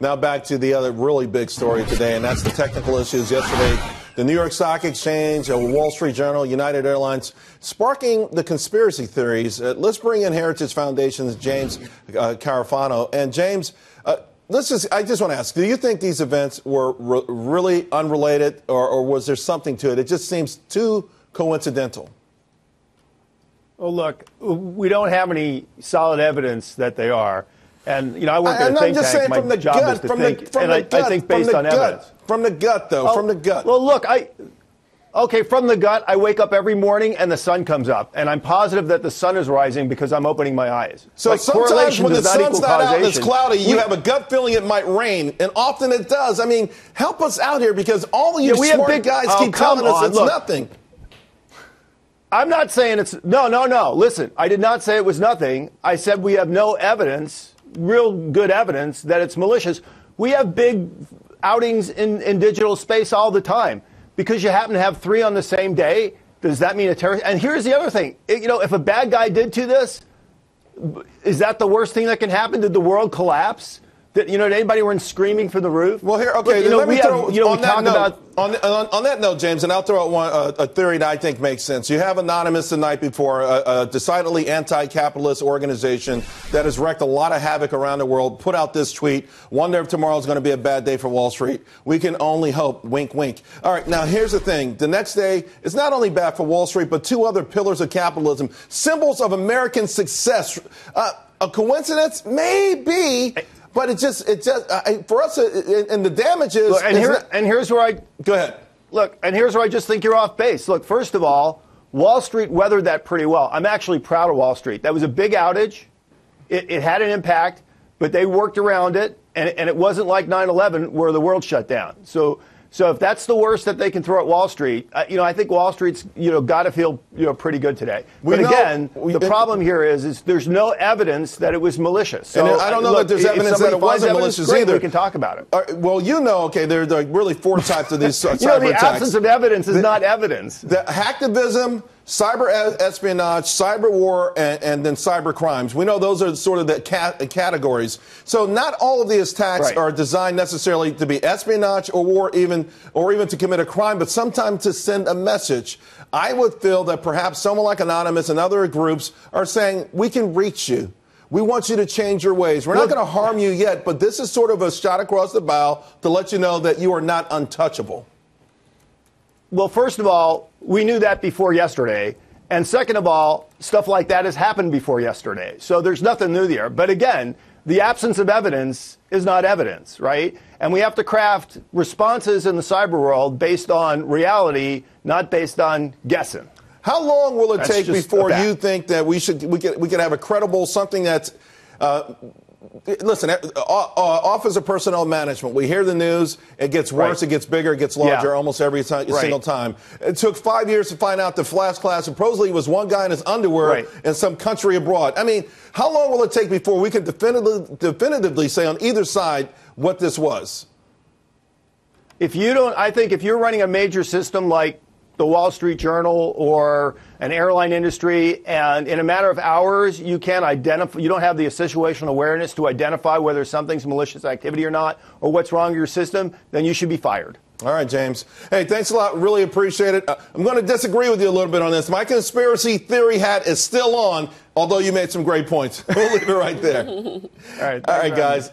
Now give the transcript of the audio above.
Now back to the other really big story today, and that's the technical issues yesterday. The New York Stock Exchange, Wall Street Journal, United Airlines, sparking the conspiracy theories. Let's bring in Heritage Foundation's James Carafano. And James, I just want to ask, do you think these events were really unrelated, or was there something to it? It just seems too coincidental. Well, look, we don't have any solid evidence that they are. And, you know, I work at a think tank. My job is to think, and I think based on evidence. From the gut, though, from the gut. Well, look, from the gut, I wake up every morning and the sun comes up. And I'm positive that the sun is rising because I'm opening my eyes. So sometimes when the sun's not out and it's cloudy, you have a gut feeling it might rain. And often it does. I mean, help us out here because all of you smart guys keep telling us it's nothing. I'm not saying it's no. Listen, I did not say it was nothing. I said we have no evidence, real good evidence, that it's malicious. We have big outings in digital space all the time. Because you happen to have 3 on the same day, does that mean a terrorist? And here's the other thing. You know, if a bad guy did this, is that the worst thing that can happen? Did the world collapse? Did anybody were screaming from the roof? Well, here, okay. Look, let me throw on that note, James, and I'll throw out a theory that I think makes sense. You have Anonymous the night before, a decidedly anti-capitalist organization that has wreaked a lot of havoc around the world, put out this tweet. Wonder if tomorrow is going to be a bad day for Wall Street. We can only hope. Wink, wink. All right. Now, here's the thing. The next day is not only bad for Wall Street, but 2 other pillars of capitalism, symbols of American success. A coincidence? Maybe. But it just for us, and the damage is. Look, and here's where I go ahead. Look, and here's where I just think you're off base. Look, first of all, Wall Street weathered that pretty well. I'm actually proud of Wall Street. That was a big outage. It had an impact, but they worked around it, and it wasn't like 9/11 where the world shut down. So if that's the worst that they can throw at Wall Street, I think Wall Street's got to feel pretty good today. But again, the problem here is there's no evidence that it was malicious. So and I don't know that there's evidence that it wasn't malicious either. We can talk about it. Well, there are really 4 types of these cyber the attacks. Absence of evidence is not evidence. The hacktivism, cyber espionage, cyber war, and then cyber crimes. We know those are sort of the categories. So not all of the attacks are designed necessarily to be espionage or war, even to commit a crime, but sometimes to send a message. I would feel that perhaps someone like Anonymous and other groups are saying, we can reach you. We want you to change your ways. We're not going to harm you yet, but this is sort of a shot across the bow to let you know that you are not untouchable. Well, first of all, we knew that before yesterday. And second of all, stuff like that has happened before yesterday. So there's nothing new there. But again, the absence of evidence is not evidence, right? And we have to craft responses in the cyber world based on reality, not based on guessing. How long will it take before you think that we could have a credible something that's listen, Office of Personnel Management, we hear the news, it gets worse, it gets bigger, it gets larger almost every single time. It took 5 years to find out the flash class supposedly was one guy in his underwear in some country abroad. I mean, how long will it take before we can definitively say on either side what this was? I think if you're running a major system like the Wall Street Journal or an airline industry, and in a matter of hours, you can identify, you don't have the situational awareness to identify whether something's malicious activity or not, or what's wrong with your system, then you should be fired. All right, James. Hey, thanks a lot. Really appreciate it. I'm going to disagree with you a little bit on this. My conspiracy theory hat is still on, although you made some great points. We'll leave it right there. All right, guys.